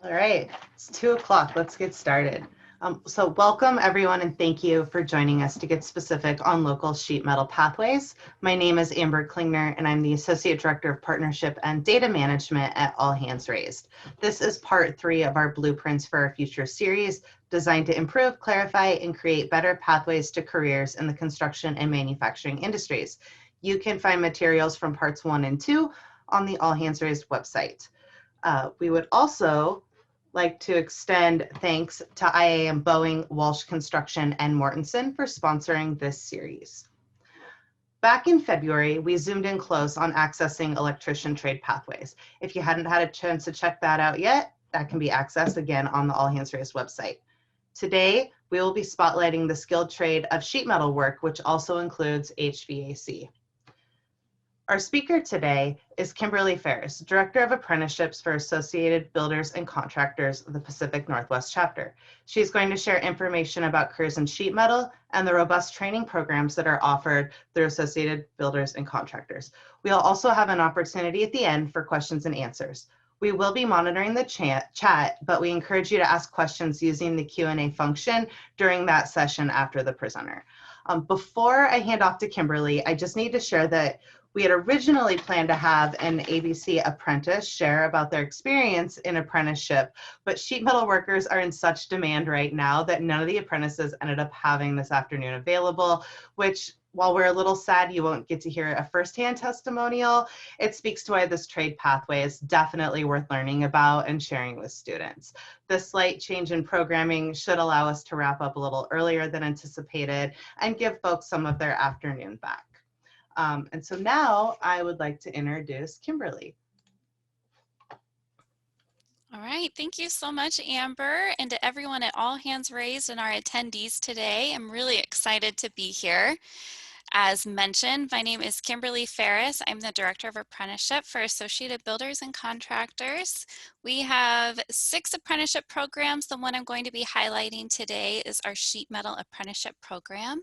All right, it's 2 o'clock. Let's get started. So welcome everyone and thank you for joining us to get specific on local sheet metal pathways. My name is Amber Klingner and I'm the Associate Director of Partnership and Data Management at All Hands Raised. This is part 3 of our Blueprints for Our Future series designed to improve, clarify, and create better pathways to careers in the construction and manufacturing industries. You can find materials from parts 1 and 2 on the All Hands Raised website. We would also like to extend thanks to IAM Boeing, Walsh Construction, and Mortensen for sponsoring this series. Back in February, we zoomed in close on accessing electrician trade pathways. If you hadn't had a chance to check that out yet, that can be accessed again on the All Hands Raised website. Today, we will be spotlighting the skilled trade of sheet metal work, which also includes HVAC. Our speaker today is Kimberly Ferris, Director of Apprenticeships for Associated Builders and Contractors of the Pacific Northwest Chapter. She's going to share information about careers in sheet metal and the robust training programs that are offered through Associated Builders and Contractors. We'll also have an opportunity at the end for questions and answers. We will be monitoring the chat, but we encourage you to ask questions using the Q&A function during that session after the presenter. Before I hand off to Kimberly, I just need to share that we had originally planned to have an ABC apprentice share about their experience in apprenticeship, but sheet metal workers are in such demand right now that none of the apprentices ended up having this afternoon available, which, while we're a little sad you won't get to hear a firsthand testimonial, it speaks to why this trade pathway is definitely worth learning about and sharing with students. This slight change in programming should allow us to wrap up a little earlier than anticipated and give folks some of their afternoon back. And so now I would like to introduce Kimberly. All right, thank you so much, Amber, and to everyone at All Hands Raised and our attendees today. I'm really excited to be here. As mentioned, my name is Kimberly Ferris. I'm the Director of Apprenticeship for Associated Builders and Contractors. We have 6 apprenticeship programs. The one I'm going to be highlighting today is our Sheet Metal Apprenticeship Program.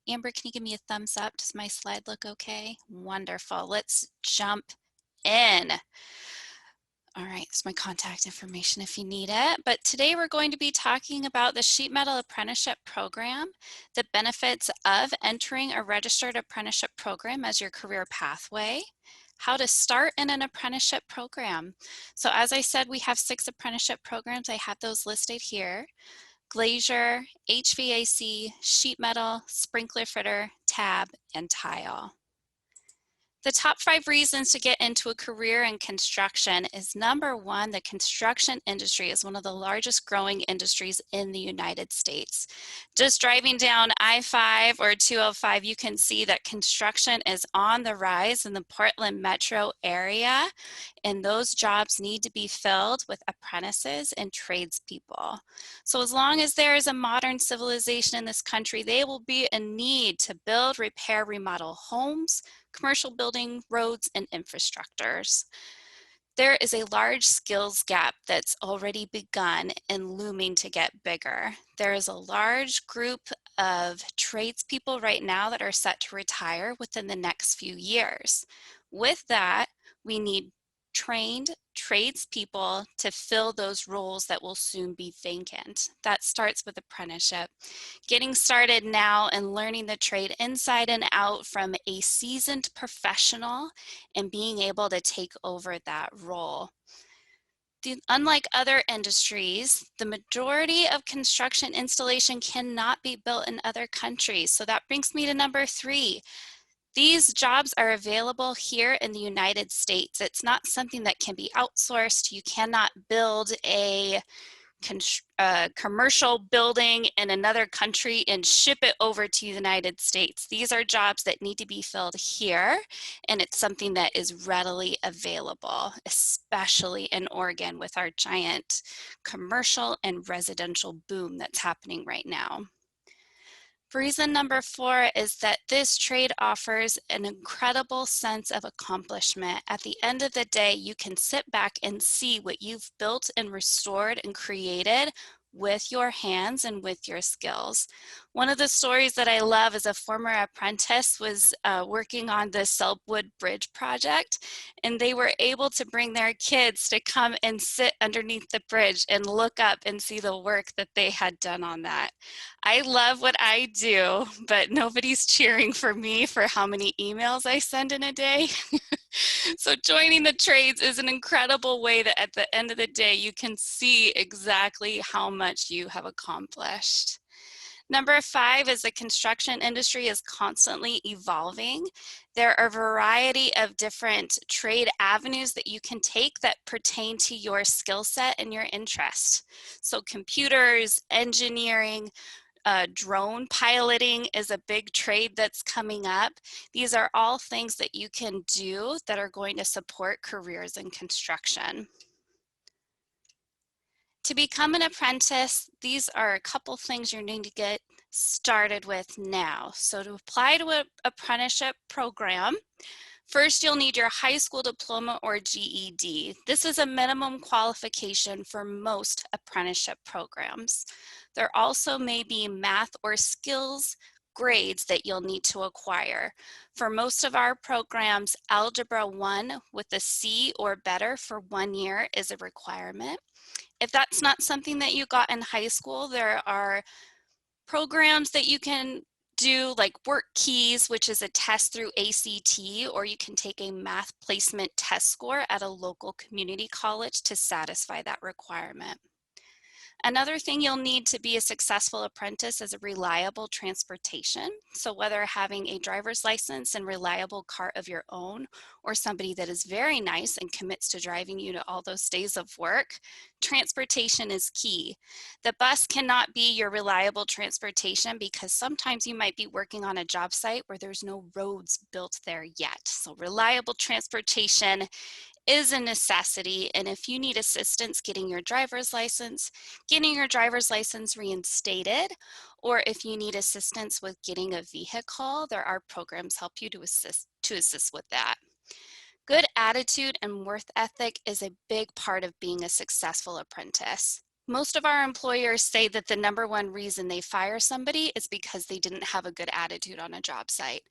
Amber, can you give me a thumbs up? Does my slide look okay? Wonderful. Let's jump in. All right, it's my contact information if you need it. But today we're going to be talking about the Sheet Metal Apprenticeship Program, the benefits of entering a registered apprenticeship program as your career pathway, how to start in an apprenticeship program. So as I said, we have 6 apprenticeship programs. I have those listed here: glazier, HVAC, sheet metal, sprinkler fitter, tab, and tile. The top 5 reasons to get into a career in construction is number 1, the construction industry is one of the largest growing industries in the United States. Just driving down I-5 or 205, you can see that construction is on the rise in the Portland metro area, and those jobs need to be filled with apprentices and tradespeople. So as long as there is a modern civilization in this country, there will be a need to build, repair, remodel homes, commercial building, roads, and infrastructures. There is a large skills gap that's already begun and looming to get bigger. There is a large group of tradespeople right now that are set to retire within the next few years. With that, we need trained tradespeople to fill those roles that will soon be vacant. That starts with apprenticeship. Getting started now and learning the trade inside and out from a seasoned professional and being able to take over that role. Unlike other industries, the majority of construction installation cannot be built in other countries. So that brings me to number 3. These jobs are available here in the United States. It's not something that can be outsourced. You cannot build a commercial building in another country and ship it over to the United States. These are jobs that need to be filled here, and it's something that is readily available, especially in Oregon with our giant commercial and residential boom that's happening right now. Reason number 4 is that this trade offers an incredible sense of accomplishment. At the end of the day, you can sit back and see what you've built and restored and created with your hands and with your skills. One of the stories that I love is a former apprentice was working on the Selwood Bridge project, and they were able to bring their kids to come and sit underneath the bridge and look up and see the work that they had done on that. I love what I do, but nobody's cheering for me for how many emails I send in a day. So joining the trades is an incredible way that at the end of the day, you can see exactly how much you have accomplished. Number 5 is the construction industry is constantly evolving. There are a variety of different trade avenues that you can take that pertain to your skill set and your interest. So computers, engineering, drone piloting is a big trade that's coming up. These are all things that you can do that are going to support careers in construction. To become an apprentice, these are a couple things you need to get started with now. So to apply to an apprenticeship program, first, you'll need your high school diploma or GED. This is a minimum qualification for most apprenticeship programs. There also may be math or skills grades that you'll need to acquire. For most of our programs, Algebra 1 with a C or better for 1 year is a requirement. If that's not something that you got in high school, there are programs that you can do like Work Keys, which is a test through ACT, or you can take a math placement test score at a local community college to satisfy that requirement. Another thing you'll need to be a successful apprentice is a reliable transportation. So whether having a driver's license and reliable car of your own, or somebody that is very nice and commits to driving you to all those days of work, transportation is key. The bus cannot be your reliable transportation because sometimes you might be working on a job site where there's no roads built there yet. So reliable transportation is a necessity, and if you need assistance getting your driver's license reinstated, or if you need assistance with getting a vehicle, there are programs help you to assist with that. Good attitude and work ethic is a big part of being a successful apprentice. Most of our employers say that the #1 reason they fire somebody is because they didn't have a good attitude on a job site.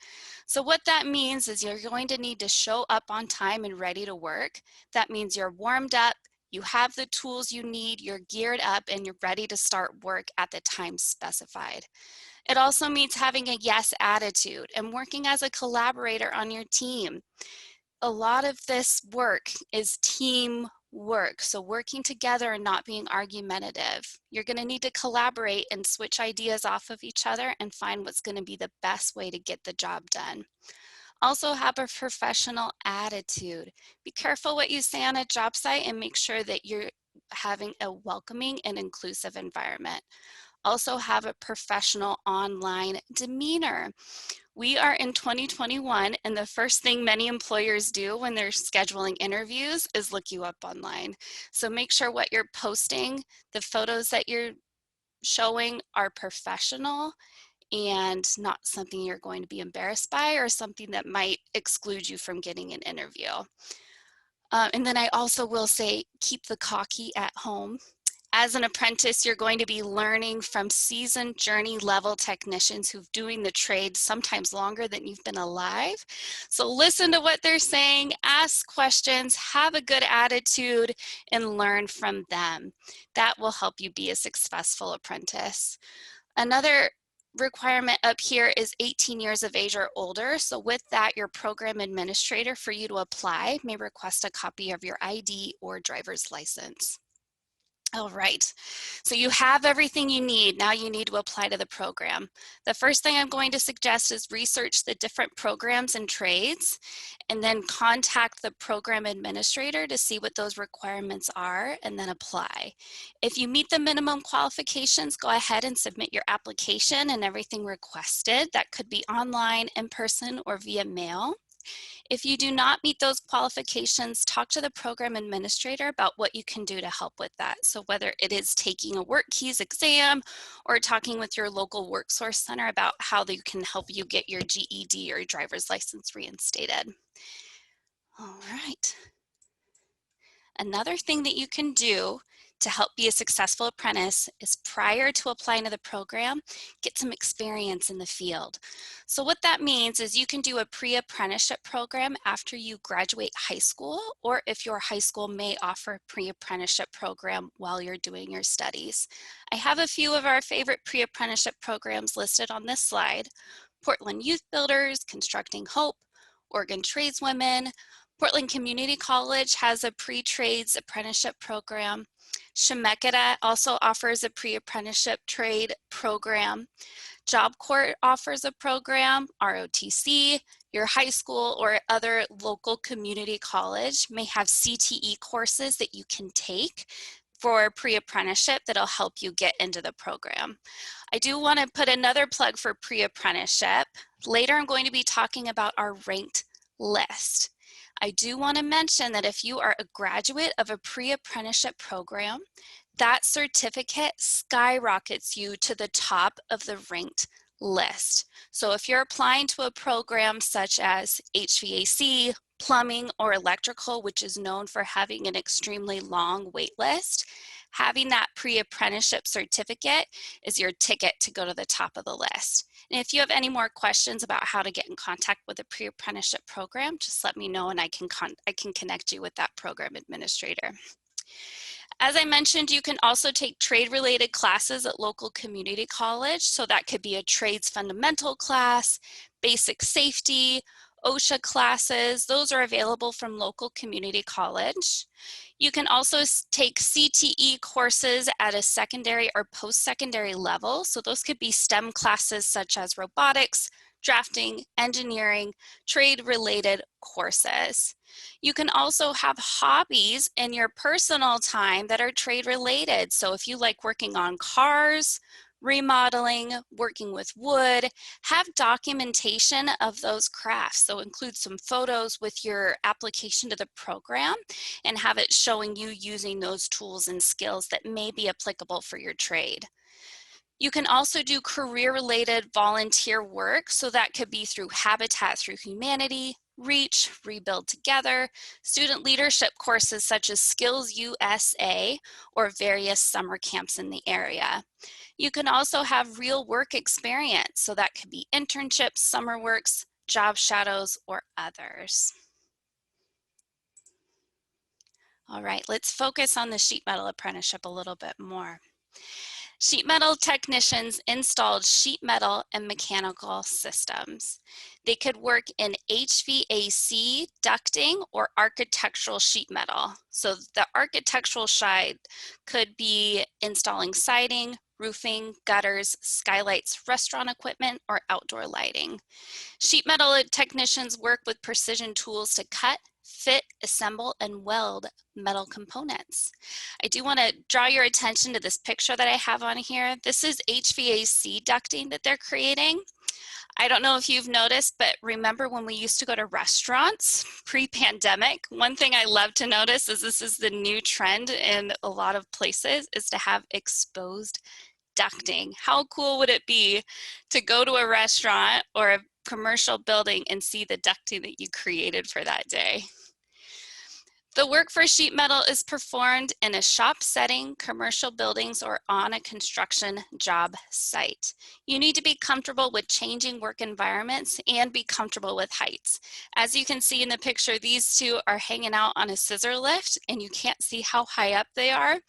So what that means is you're going to need to show up on time and ready to work. That means you're warmed up, you have the tools you need, you're geared up, and you're ready to start work at the time specified. It also means having a yes attitude and working as a collaborator on your team. A lot of this work is team work, so working together and not being argumentative. You're going to need to collaborate and switch ideas off of each other and find what's going to be the best way to get the job done. Also have a professional attitude. Be careful what you say on a job site and make sure that you're having a welcoming and inclusive environment. Also have a professional online demeanor. We are in 2021, and the first thing many employers do when they're scheduling interviews is look you up online. So make sure what you're posting, the photos that you're showing are professional and not something you're going to be embarrassed by or something that might exclude you from getting an interview. And then I also will say, keep the cocky at home. As an apprentice, you're going to be learning from seasoned journey level technicians who've doing the trade sometimes longer than you've been alive. So listen to what they're saying, ask questions, have a good attitude, and learn from them. That will help you be a successful apprentice. Another requirement up here is 18 years of age or older. So with that, your program administrator for you to apply may request a copy of your ID or driver's license. All right, so you have everything you need. Now you need to apply to the program. The first thing I'm going to suggest is research the different programs and trades, and then contact the program administrator to see what those requirements are, and then apply. If you meet the minimum qualifications, go ahead and submit your application and everything requested. That could be online, in person, or via mail. If you do not meet those qualifications, talk to the program administrator about what you can do to help with that. So whether it is taking a Work Keys exam or talking with your local workforce center about how they can help you get your GED or your driver's license reinstated. All right. Another thing that you can do to help be a successful apprentice is prior to applying to the program, get some experience in the field. So what that means is you can do a pre-apprenticeship program after you graduate high school, or if your high school may offer a pre-apprenticeship program while you're doing your studies. I have a few of our favorite pre-apprenticeship programs listed on this slide. Portland Youth Builders, Constructing Hope, Oregon Tradeswomen, Portland Community College has a pre-trades apprenticeship program. Chemeketa also offers a pre-apprenticeship trade program. Job Corps offers a program. ROTC, your high school or other local community college may have CTE courses that you can take for pre-apprenticeship that'll help you get into the program. I do want to put another plug for pre-apprenticeship. Later I'm going to be talking about our ranked list. I do want to mention that if you are a graduate of a pre-apprenticeship program, that certificate skyrockets you to the top of the ranked list. So if you're applying to a program such as HVAC, plumbing, or electrical, which is known for having an extremely long wait list, having that pre-apprenticeship certificate is your ticket to go to the top of the list. And if you have any more questions about how to get in contact with a pre-apprenticeship program, just let me know and I can connect you with that program administrator. As I mentioned, you can also take trade-related classes at local community college. So that could be a trades fundamental class, basic safety, OSHA classes. Those are available from local community college. You can also take CTE courses at a secondary or post-secondary level. So those could be STEM classes such as robotics, drafting, engineering, trade-related courses. You can also have hobbies in your personal time that are trade-related. So if you like working on cars, remodeling, working with wood, have documentation of those crafts. So include some photos with your application to the program and have it showing you using those tools and skills that may be applicable for your trade. You can also do career-related volunteer work, so that could be through Habitat Through Humanity, REACH, Rebuild Together, student leadership courses such as Skills USA, or various summer camps in the area. You can also have real work experience, so that could be internships, summer works, job shadows, or others. All right, let's focus on the sheet metal apprenticeship a little bit more. Sheet metal technicians installed sheet metal and mechanical systems. They could work in HVAC, ducting, or architectural sheet metal. So the architectural side could be installing siding, roofing, gutters, skylights, restaurant equipment, or outdoor lighting. Sheet metal technicians work with precision tools to cut, fit, assemble, and weld metal components. I do want to draw your attention to this picture that I have on here. This is HVAC ducting that they're creating. I don't know if you've noticed, but remember when we used to go to restaurants pre-pandemic, one thing I love to notice is this is the new trend in a lot of places is to have exposed ducting. How cool would it be to go to a restaurant or a commercial building and see the ducting that you created for that day? The work for sheet metal is performed in a shop setting, commercial buildings, or on a construction job site. You need to be comfortable with changing work environments and be comfortable with heights. As you can see in the picture, these two are hanging out on a scissor lift and you can't see how high up they are,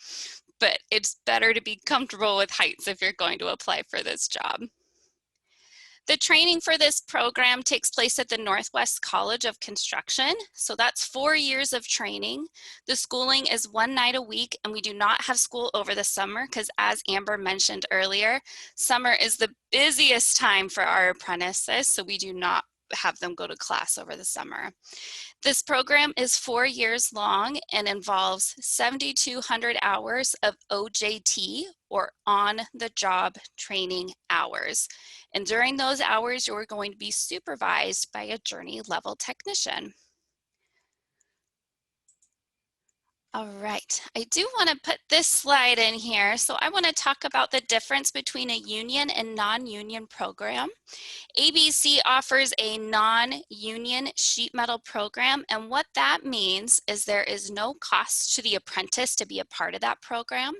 but it's better to be comfortable with heights if you're going to apply for this job. The training for this program takes place at the Northwest College of Construction. So that's 4 years of training. The schooling is 1 night a week, and we do not have school over the summer because, as Amber mentioned earlier, summer is the busiest time for our apprentices, so we do not have them go to class over the summer. This program is 4 years long and involves 7,200 hours of OJT, or on-the-job training hours. And during those hours, you're going to be supervised by a journey level technician. All right, I do want to put this slide in here. So I want to talk about the difference between a union and non-union program. ABC offers a non-union sheet metal program, and what that means is there is no cost to the apprentice to be a part of that program.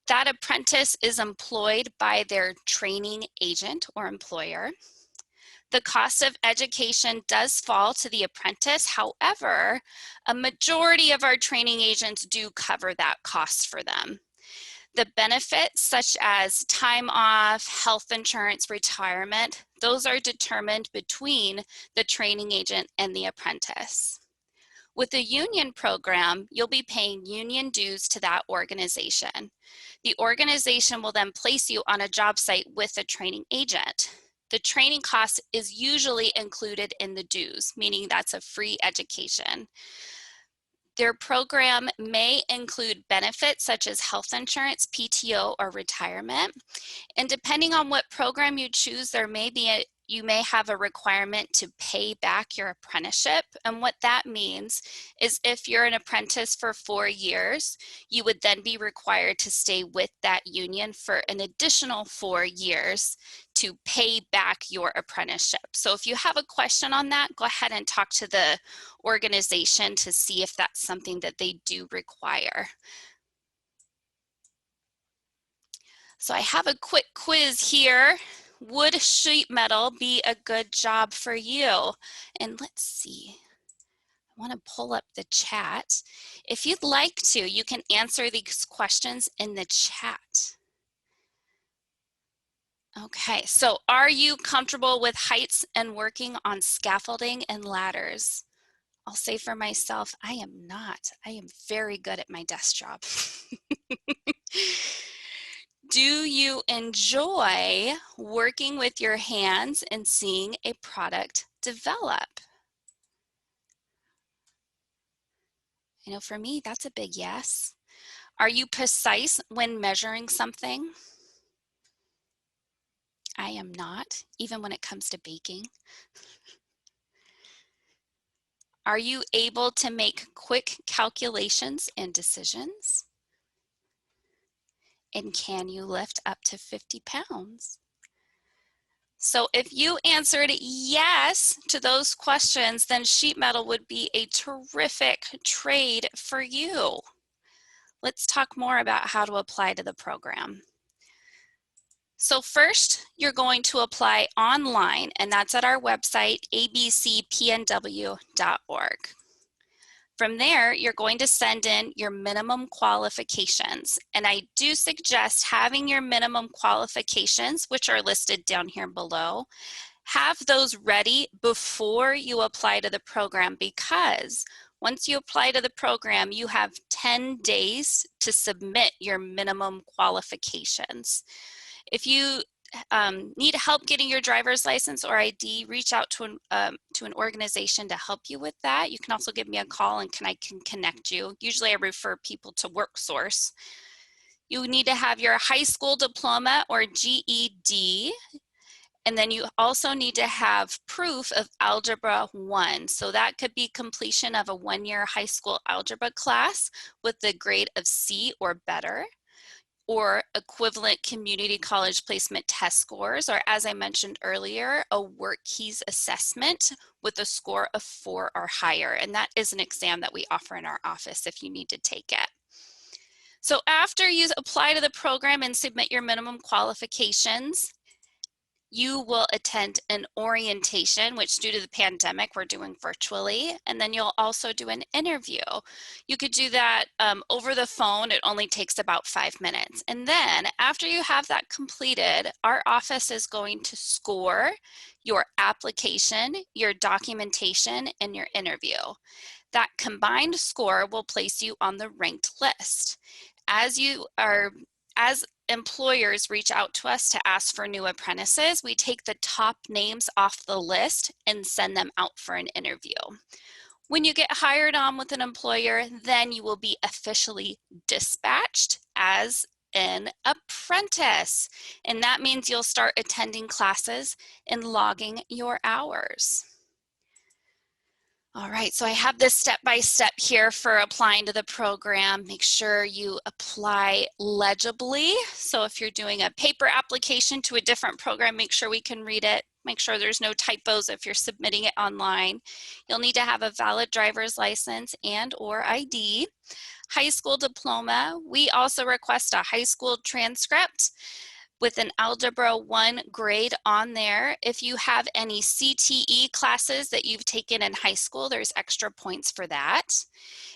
That apprentice is employed by their training agent or employer. The cost of education does fall to the apprentice. However, a majority of our training agents do cover that cost for them. The benefits such as time off, health insurance, retirement, those are determined between the training agent and the apprentice. With a union program, you'll be paying union dues to that organization. The organization will then place you on a job site with a training agent. The training cost is usually included in the dues, meaning that's a free education. Their program may include benefits such as health insurance, PTO, or retirement. And depending on what program you choose, you may have a requirement to pay back your apprenticeship. And what that means is if you're an apprentice for 4 years, you would then be required to stay with that union for an additional 4 years to pay back your apprenticeship. So if you have a question on that, go ahead and talk to the organization to see if that's something that they do require. So I have a quick quiz here. Would sheet metal be a good job for you? And let's see, I want to pull up the chat. If you'd like to, you can answer these questions in the chat. Okay, so are you comfortable with heights and working on scaffolding and ladders? I'll say for myself, I am not. I am very good at my desk job. Do you enjoy working with your hands and seeing a product develop? I know for me, that's a big yes. Are you precise when measuring something? I am not, even when it comes to baking. Are you able to make quick calculations and decisions? And can you lift up to 50 pounds? So if you answered yes to those questions, then sheet metal would be a terrific trade for you. Let's talk more about how to apply to the program. So first, you're going to apply online, and that's at our website, abcpnw.org. From there, you're going to send in your minimum qualifications. And I do suggest having your minimum qualifications, which are listed down here below, have those ready before you apply to the program, because once you apply to the program, you have 10 days to submit your minimum qualifications. If you need help getting your driver's license or ID, reach out to an organization to help you with that. You can also give me a call and I can connect you. Usually I refer people to WorkSource. You need to have your high school diploma or GED. And then you also need to have proof of Algebra 1. So that could be completion of a 1-year high school algebra class with the grade of C or better, or equivalent community college placement test scores, or as I mentioned earlier, a work keys assessment with a score of 4 or higher. And that is an exam that we offer in our office if you need to take it. So after you apply to the program and submit your minimum qualifications, you will attend an orientation, which due to the pandemic, we're doing virtually, and then you'll also do an interview. You could do that over the phone. It only takes about 5 minutes. And then after you have that completed, our office is going to score your application, your documentation, and your interview. That combined score will place you on the ranked list. As employers reach out to us to ask for new apprentices, we take the top names off the list and send them out for an interview. When you get hired on with an employer, then you will be officially dispatched as an apprentice. And that means you'll start attending classes and logging your hours. All right, so I have this step-by-step here for applying to the program. Make sure you apply legibly. So if you're doing a paper application to a different program, make sure we can read it. Make sure there's no typos if you're submitting it online. You'll need to have a valid driver's license and or ID. High school diploma. We also request a high school transcript with an Algebra 1 grade on there. If you have any CTE classes that you've taken in high school, there's extra points for that.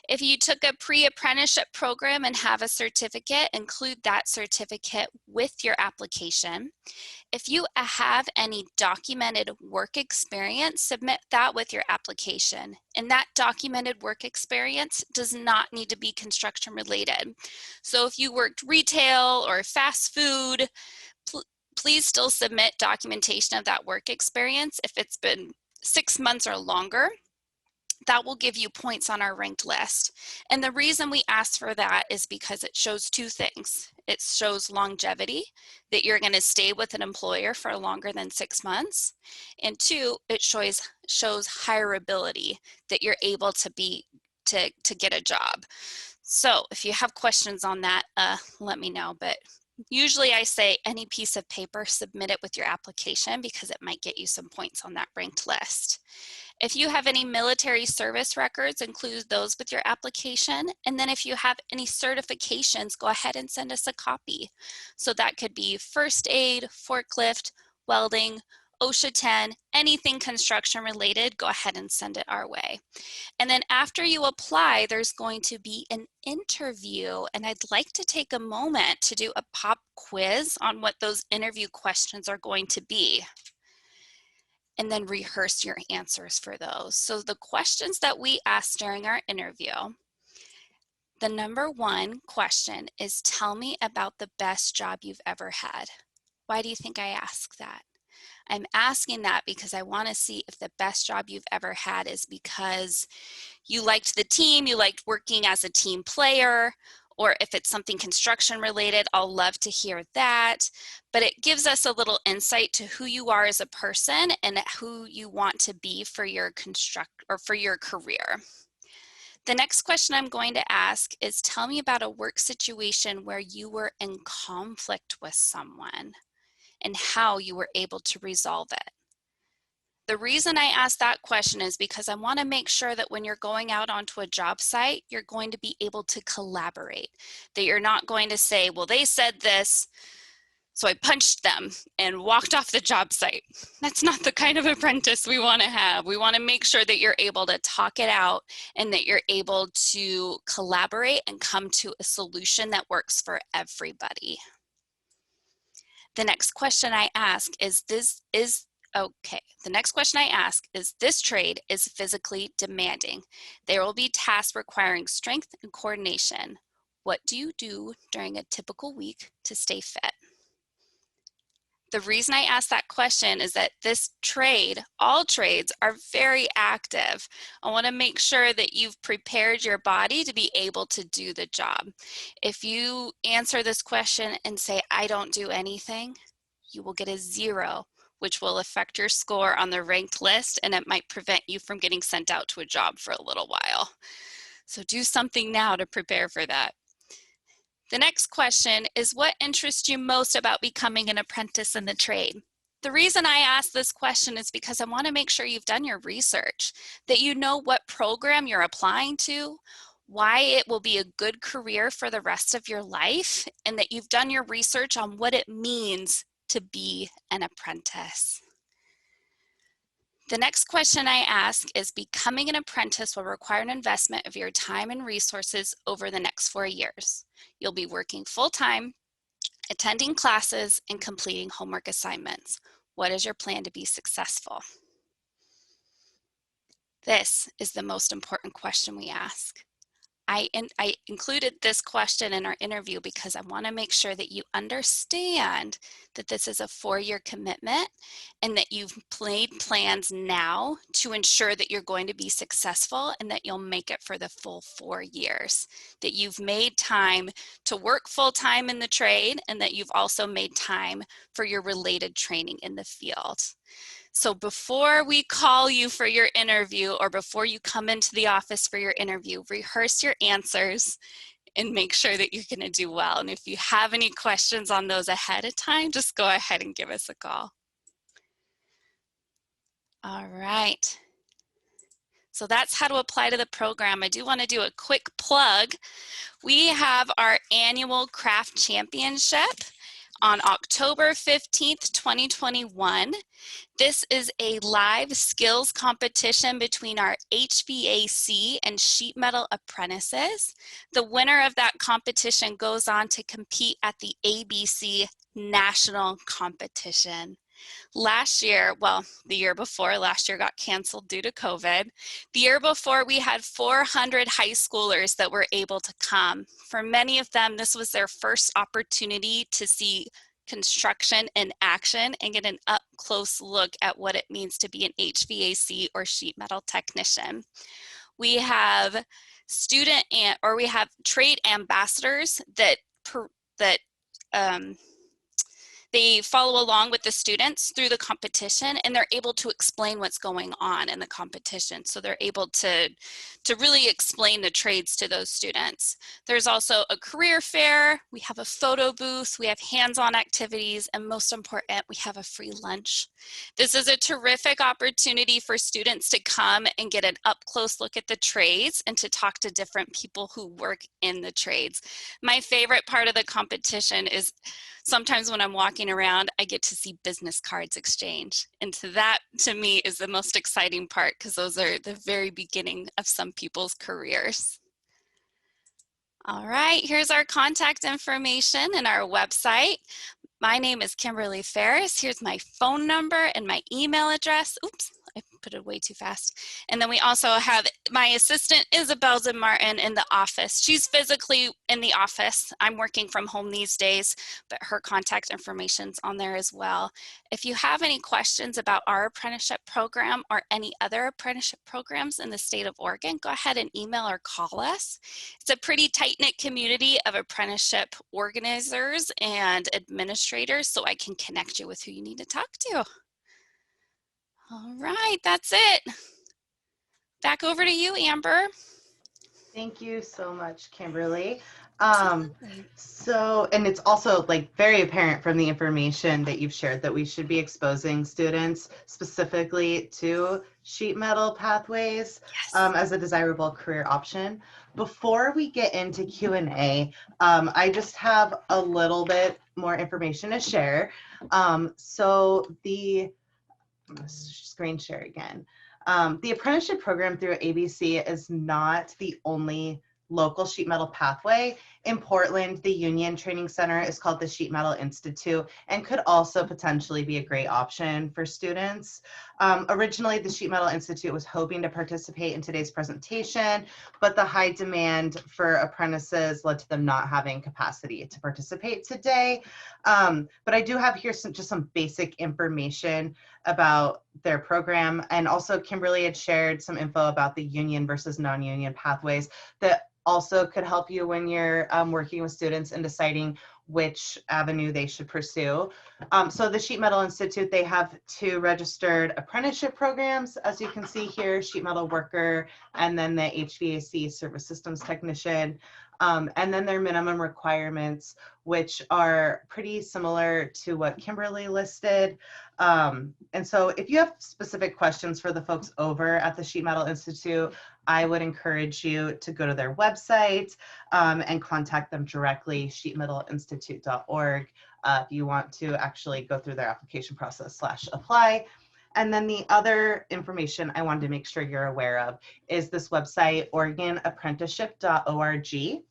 If you took a pre-apprenticeship program and have a certificate, include that certificate with your application. If you have any documented work experience, submit that with your application. And that documented work experience does not need to be construction related. So if you worked retail or fast food, please still submit documentation of that work experience if it's been 6 months or longer. That will give you points on our ranked list. And the reason we ask for that is because it shows two things. It shows longevity, that you're going to stay with an employer for longer than 6 months. And two, it shows hireability, that you're able to get a job. So if you have questions on that, let me know. But usually I say any piece of paper, submit it with your application because it might get you some points on that ranked list. If you have any military service records, include those with your application. And then if you have any certifications, go ahead and send us a copy. So that could be first aid, forklift, welding, OSHA 10, anything construction related, go ahead and send it our way. And then after you apply, there's going to be an interview. And I'd like to take a moment to do a pop quiz on what those interview questions are going to be, and then rehearse your answers for those. So the questions that we ask during our interview, the number one question is, tell me about the best job you've ever had. Why do you think I ask that? I'm asking that because I want to see if the best job you've ever had is because you liked the team, you liked working as a team player, or if it's something construction related, I'll love to hear that. But it gives us a little insight to who you are as a person and who you want to be for your career. The next question I'm going to ask is, tell me about a work situation where you were in conflict with someone and how you were able to resolve it. The reason I ask that question is because I want to make sure that when you're going out onto a job site, you're going to be able to collaborate, that you're not going to say, well, they said this, so I punched them and walked off the job site. That's not the kind of apprentice we want to have. We want to make sure that you're able to talk it out and that you're able to collaborate and come to a solution that works for everybody. The next question I ask is, this trade is physically demanding. There will be tasks requiring strength and coordination. What do you do during a typical week to stay fit? The reason I ask that question is that this trade, all trades, are very active. I want to make sure that you've prepared your body to be able to do the job. If you answer this question and say, I don't do anything, you will get a 0, which will affect your score on the ranked list, and it might prevent you from getting sent out to a job for a little while. So do something now to prepare for that. The next question is, what interests you most about becoming an apprentice in the trade? The reason I ask this question is because I want to make sure you've done your research, that you know what program you're applying to, why it will be a good career for the rest of your life, and that you've done your research on what it means to be an apprentice. The next question I ask is, becoming an apprentice will require an investment of your time and resources over the next 4 years. You'll be working full-time, attending classes, and completing homework assignments. What is your plan to be successful? This is the most important question we ask. I included this question in our interview because I want to make sure that you understand that this is a 4-year commitment and that you've made plans now to ensure that you're going to be successful and that you'll make it for the full 4 years. That you've made time to work full-time in the trade and that you've also made time for your related training in the field. So before we call you for your interview or before you come into the office for your interview, rehearse your answers and make sure that you're going to do well. And if you have any questions on those ahead of time, just go ahead and give us a call. All right. So that's how to apply to the program. I do want to do a quick plug. We have our annual craft championship on October 15th, 2021. This is a live skills competition between our HVAC and sheet metal apprentices. The winner of that competition goes on to compete at the ABC National Competition. Last year, well, the year before, last year got canceled due to COVID. The year before, we had 400 high schoolers that were able to come. For many of them, this was their first opportunity to see construction in action and get an up-close look at what it means to be an HVAC or sheet metal technician. We have we have trade ambassadors that they follow along with the students through the competition, and they're able to explain what's going on in the competition. So they're able to really explain the trades to those students. There's also a career fair, we have a photo booth, we have hands-on activities, and most important, we have a free lunch. This is a terrific opportunity for students to come and get an up-close look at the trades and to talk to different people who work in the trades. My favorite part of the competition is sometimes when I'm walking around, I get to see business cards exchange. And that, to me, is the most exciting part because those are the very beginning of some people's careers. All right, here's our contact information and our website. My name is Kimberly Ferris. Here's my phone number and my email address. Oops, I put it way too fast. And then we also have my assistant, Isabel Martin, in the office. She's physically in the office. I'm working from home these days, but her contact information's on there as well. If you have any questions about our apprenticeship program or any other apprenticeship programs in the state of Oregon, go ahead and email or call us. It's a pretty tight-knit community of apprenticeship organizers and administrators, so I can connect you with who you need to talk to. All right, that's it. Back over to you, Amber. Thank you so much, Kimberly. Absolutely. And it's also like very apparent from the information that you've shared that we should be exposing students specifically to sheet metal pathways as a desirable career option. Before we get into Q&A, I just have a little bit more information to share. I'm going to screen share again. The apprenticeship program through ABC is not the only local sheet metal pathway. In Portland, the Union Training Center is called the Sheet Metal Institute and could also potentially be a great option for students. Originally, the Sheet Metal Institute was hoping to participate in today's presentation, but the high demand for apprentices led to them not having capacity to participate today. But I do have here just some basic information about their program. And also Kimberly had shared some info about the union versus non-union pathways that also could help you when you're working with students and deciding which avenue they should pursue. So the Sheet Metal Institute, they have 2 registered apprenticeship programs, as you can see here, sheet metal worker, and then the HVAC service systems technician. And then their minimum requirements, which are pretty similar to what Kimberly listed. And so if you have specific questions for the folks over at the Sheet Metal Institute, I would encourage you to go to their website and contact them directly, sheetmetalinstitute.org, if you want to actually go through their application process /apply. And then the other information I wanted to make sure you're aware of is this website, OregonApprenticeship.org.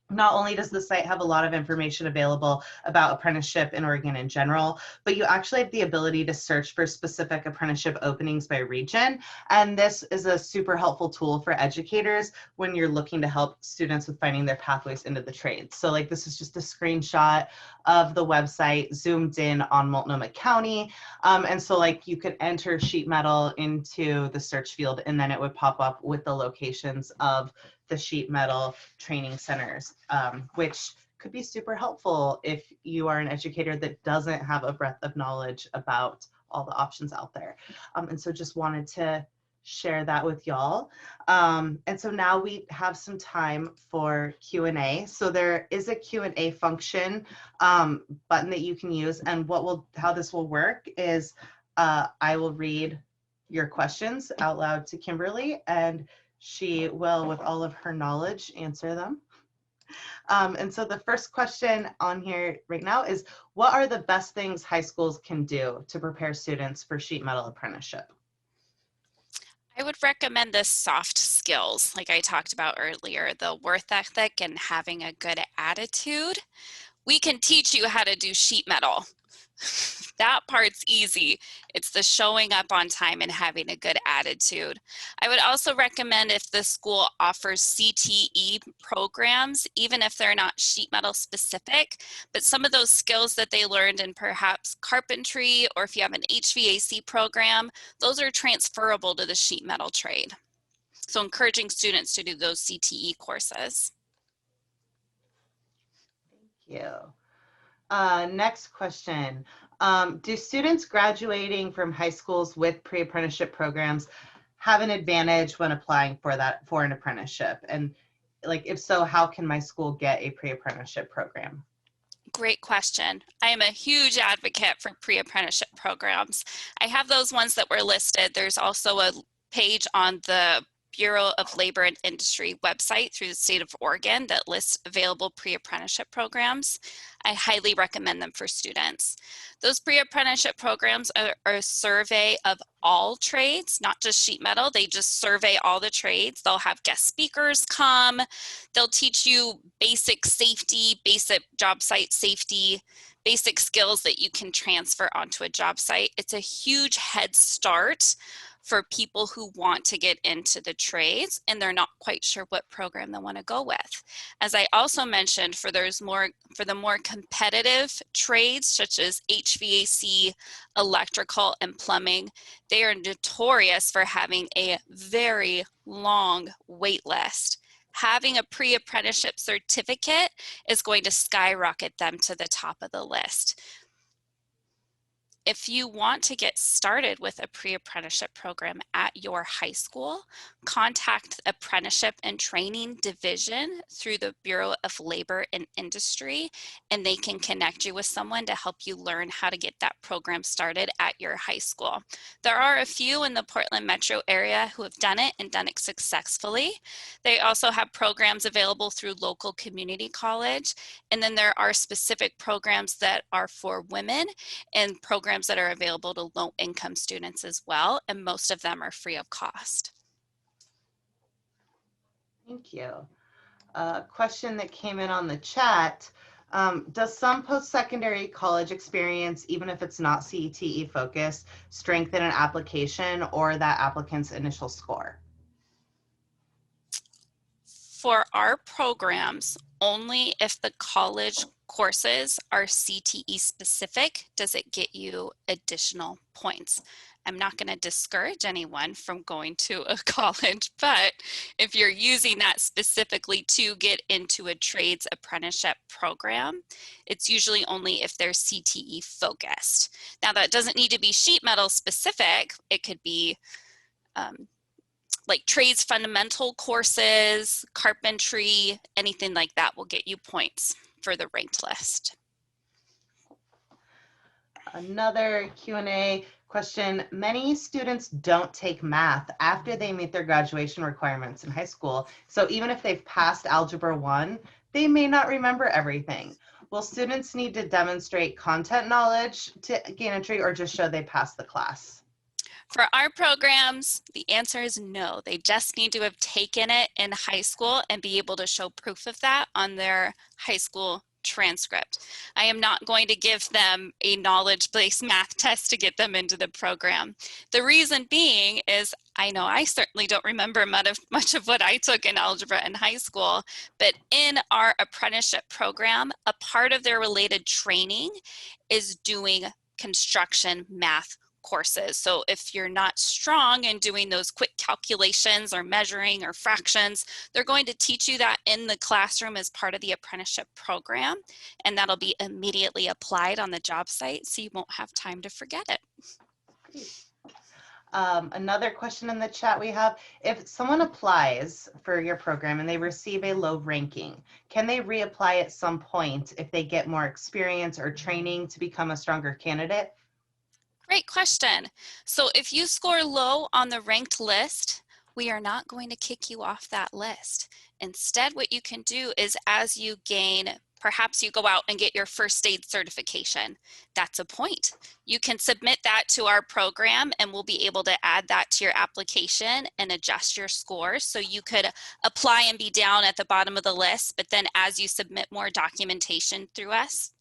Not only does the site have a lot of information available about apprenticeship in Oregon in general, but you actually have the ability to search for specific apprenticeship openings by region. And this is a super helpful tool for educators when you're looking to help students with finding their pathways into the trades. So like this is just a screenshot of the website zoomed in on Multnomah County. And so like you could enter sheet metal into the search field and then it would pop up with the locations of the sheet metal training centers, which could be super helpful if you are an educator that doesn't have a breadth of knowledge about all the options out there. And so just wanted to share that with y'all. And so now we have some time for Q&A. So there is a Q&A function button that you can use. And how this will work is I will read your questions out loud to Kimberly, and she will, with all of her knowledge, answer them. And so the first question on here right now is, what are the best things high schools can do to prepare students for sheet metal apprenticeship? I would recommend the soft skills, like I talked about earlier, the work ethic and having a good attitude. We can teach you how to do sheet metal. That part's easy. It's the showing up on time and having a good attitude. I would also recommend if the school offers CTE programs, even if they're not sheet metal specific, but some of those skills that they learned in perhaps carpentry, or if you have an HVAC program, those are transferable to the sheet metal trade. So encouraging students to do those CTE courses. Thank you. Next question. Do students graduating from high schools with pre-apprenticeship programs have an advantage when applying for an apprenticeship? And like, if so, how can my school get a pre-apprenticeship program? Great question. I am a huge advocate for pre-apprenticeship programs. I have those ones that were listed. There's also a page on the Bureau of Labor and Industry website through the state of Oregon that lists available pre-apprenticeship programs. I highly recommend them for students. Those pre-apprenticeship programs are a survey of all trades, not just sheet metal. They just survey all the trades. They'll have guest speakers come. They'll teach you basic safety, basic job site safety, basic skills that you can transfer onto a job site. It's a huge head start for people who want to get into the trades and they're not quite sure what program they want to go with. As I also mentioned, for the more competitive trades such as HVAC, electrical, and plumbing, they are notorious for having a very long wait list. Having a pre-apprenticeship certificate is going to skyrocket them to the top of the list. If you want to get started with a pre-apprenticeship program at your high school, contact the Apprenticeship and Training Division through the Bureau of Labor and Industry, and they can connect you with someone to help you learn how to get that program started at your high school. There are a few in the Portland metro area who have done it and done it successfully. They also have programs available through local community college, and then there are specific programs that are for women and programs that are available to low-income students as well, and most of them are free of cost. Thank you. A question that came in on the chat. Does some post-secondary college experience, even if it's not CTE focused, strengthen an application or that applicant's initial score? For our programs, only if the college courses are CTE specific does it get you additional points. I'm not going to discourage anyone from going to a college, but if you're using that specifically to get into a trades apprenticeship program, it's usually only if they're CTE focused. Now, that doesn't need to be sheet metal specific. It could be like trades fundamental courses, carpentry, anything like that will get you points for the ranked list. Another Q&A question. Many students don't take math after they meet their graduation requirements in high school. So even if they've passed Algebra 1, they may not remember everything. Will students need to demonstrate content knowledge to gain entry or just show they passed the class? For our programs, the answer is no. They just need to have taken it in high school and be able to show proof of that on their high school transcript. I am not going to give them a knowledge-based math test to get them into the program. The reason being is I know I certainly don't remember much of what I took in algebra in high school, but in our apprenticeship program, a part of their related training is doing construction math courses. So if you're not strong in doing those quick calculations or measuring or fractions, they're going to teach you that in the classroom as part of the apprenticeship program, and that'll be immediately applied on the job site so you won't have time to forget it. Another question in the chat we have, if someone applies for your program and they receive a low ranking, can they reapply at some point if they get more experience or training to become a stronger candidate? Great question. So if you score low on the ranked list, we are not going to kick you off that list. Instead, what you can do is as you gain, perhaps you go out and get your first aid certification. That's a point. You can submit that to our program and we'll be able to add that to your application and adjust your score. So you could apply and be down at the bottom of the list, but then as you submit more documentation through us,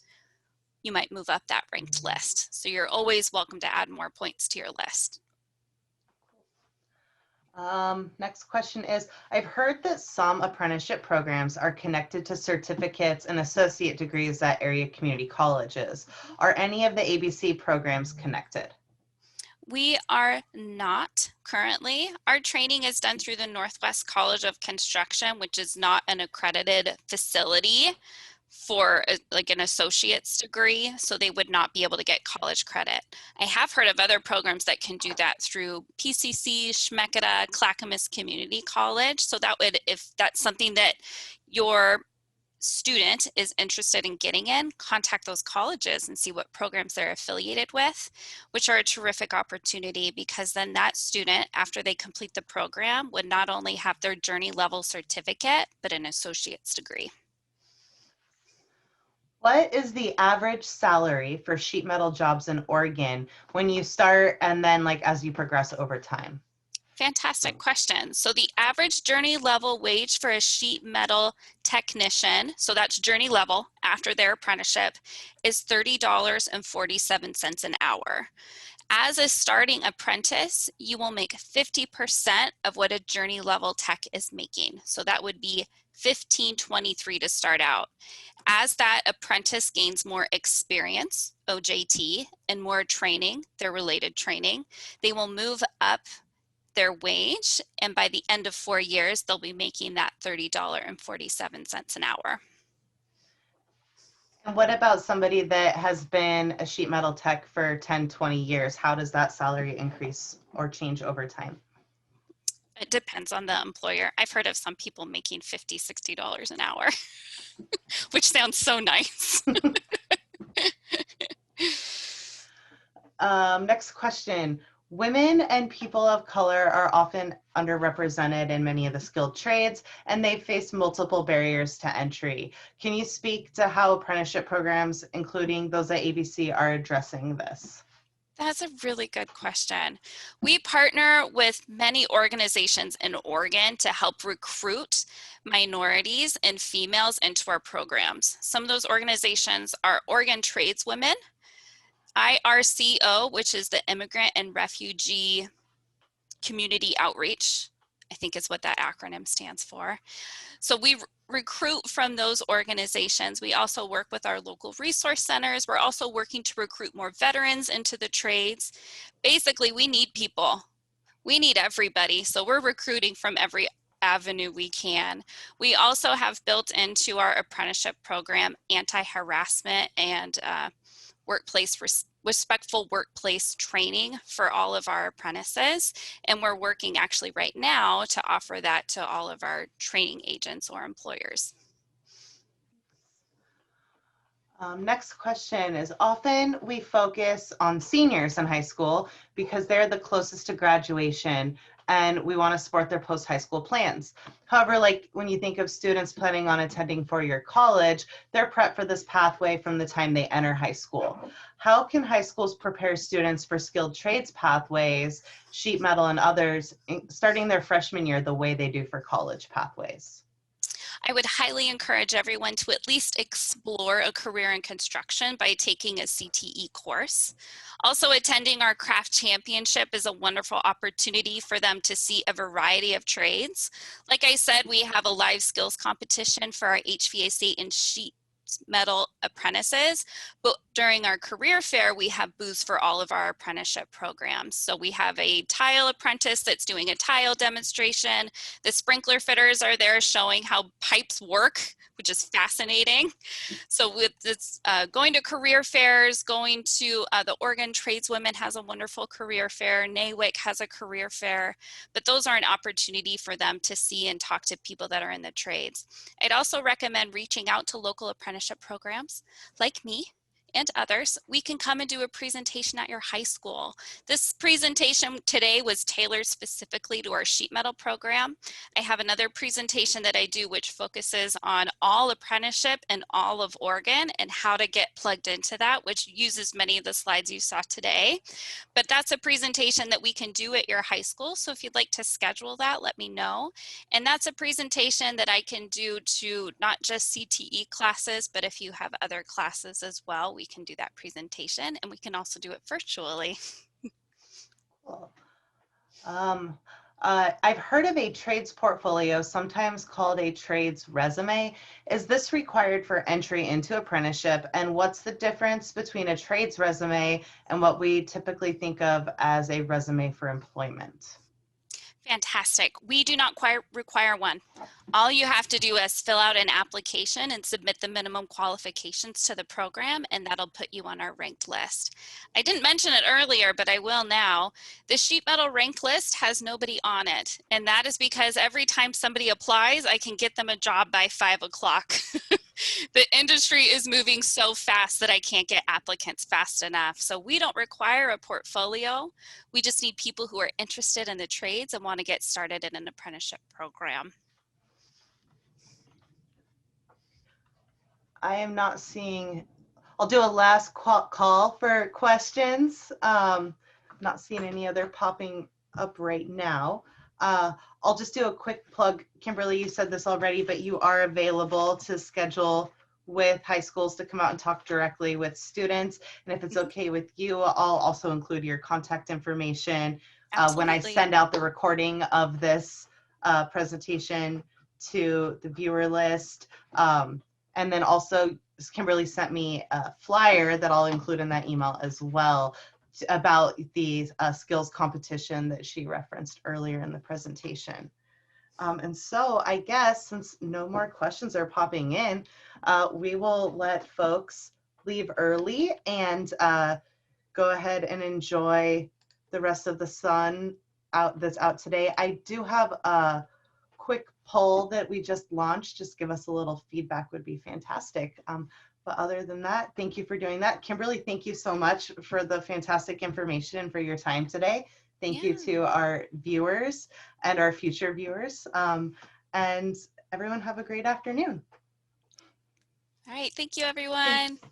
you might move up that ranked list. So you're always welcome to add more points to your list. Next question is, I've heard that some apprenticeship programs are connected to certificates and associate degrees at area community colleges. Are any of the ABC programs connected? We are not currently. Our training is done through the Northwest College of Construction, which is not an accredited facility for like an associate's degree, so they would not be able to get college credit. I have heard of other programs that can do that through PCC, Schmeketa, Clackamas Community College. So that would, if that's something that your student is interested in getting in, contact those colleges and see what programs they're affiliated with, which are a terrific opportunity because then that student, after they complete the program, would not only have their journey level certificate, but an associate's degree. What is the average salary for sheet metal jobs in Oregon when you start and then like as you progress over time? Fantastic question. So the average journey level wage for a sheet metal technician, so that's journey level after their apprenticeship, is $30.47 an hour. As a starting apprentice, you will make 50% of what a journey level tech is making. So that would be $15.23 to start out. As that apprentice gains more experience, OJT, and more training, their related training, they will move up their wage, and by the end of 4 years, they'll be making that $30.47 an hour. And what about somebody that has been a sheet metal tech for 10, 20 years? How does that salary increase or change over time? It depends on the employer. I've heard of some people making $50, $60 an hour, which sounds so nice. Next question. Women and people of color are often underrepresented in many of the skilled trades, and they face multiple barriers to entry. Can you speak to how apprenticeship programs, including those at ABC, are addressing this? That's a really good question. We partner with many organizations in Oregon to help recruit minorities and females into our programs. Some of those organizations are Oregon Tradeswomen, IRCO, which is the Immigrant and Refugee Community Outreach, I think is what that acronym stands for. So we recruit from those organizations. We also work with our local resource centers. We're also working to recruit more veterans into the trades. Basically, we need people. We need everybody. So we're recruiting from every avenue we can. We also have built into our apprenticeship program anti-harassment and respectful workplace training for all of our apprentices. And we're working actually right now to offer that to all of our training agents or employers. Next question is, often we focus on seniors in high school because they're the closest to graduation and we want to support their post-high school plans. However, like when you think of students planning on attending four-year college, they're prepped for this pathway from the time they enter high school. How can high schools prepare students for skilled trades pathways, sheet metal and others, starting their freshman year the way they do for college pathways? I would highly encourage everyone to at least explore a career in construction by taking a CTE course. Also, attending our craft championship is a wonderful opportunity for them to see a variety of trades. Like I said, we have a live skills competition for our HVAC and sheet sheet metal apprentices, but during our career fair, we have booths for all of our apprenticeship programs. So we have a tile apprentice that's doing a tile demonstration. The sprinkler fitters are there showing how pipes work, which is fascinating. So with this, going to career fairs, going to the Oregon Tradeswomen has a wonderful career fair, NAWIC has a career fair, but those are an opportunity for them to see and talk to people that are in the trades. I'd also recommend reaching out to local apprenticeship programs like me and others. We can come and do a presentation at your high school. This presentation today was tailored specifically to our sheet metal program. I have another presentation that I do which focuses on all apprenticeship in all of Oregon and how to get plugged into that, which uses many of the slides you saw today. But that's a presentation that we can do at your high school. So if you'd like to schedule that, let me know. And that's a presentation that I can do to not just CTE classes, but if you have other classes as well, we can do that presentation, and we can also do it virtually. Cool. I've heard of a trades portfolio, sometimes called a trades resume. Is this required for entry into apprenticeship? And what's the difference between a trades resume and what we typically think of as a resume for employment? Fantastic. We do not require one. All you have to do is fill out an application and submit the minimum qualifications to the program, and that'll put you on our ranked list. I didn't mention it earlier, but I will now. The sheet metal ranked list has nobody on it, and that is because every time somebody applies, I can get them a job by 5 o'clock. The industry is moving so fast that I can't get applicants fast enough. So we don't require a portfolio. We just need people who are interested in the trades and want to get started in an apprenticeship program. I am not seeing, I'll do a last call for questions. Not seeing any other popping up right now. I'll just do a quick plug. Kimberly, you said this already, but you are available to schedule with high schools to come out and talk directly with students. And if it's okay with you, I'll also include your contact information when I send out the recording of this presentation to the viewer list. And then also, Kimberly sent me a flyer that I'll include in that email as well about the skills competition that she referenced earlier in the presentation. And so I guess since no more questions are popping in, we will let folks leave early and go ahead and enjoy the rest of the sun that's out today. I do have a quick poll that we just launched. Just give us a little feedback would be fantastic. But other than that, thank you for doing that. Kimberly, thank you so much for the fantastic information and for your time today. Thank you to our viewers and our future viewers. And everyone have a great afternoon. All right, thank you, everyone. Thanks.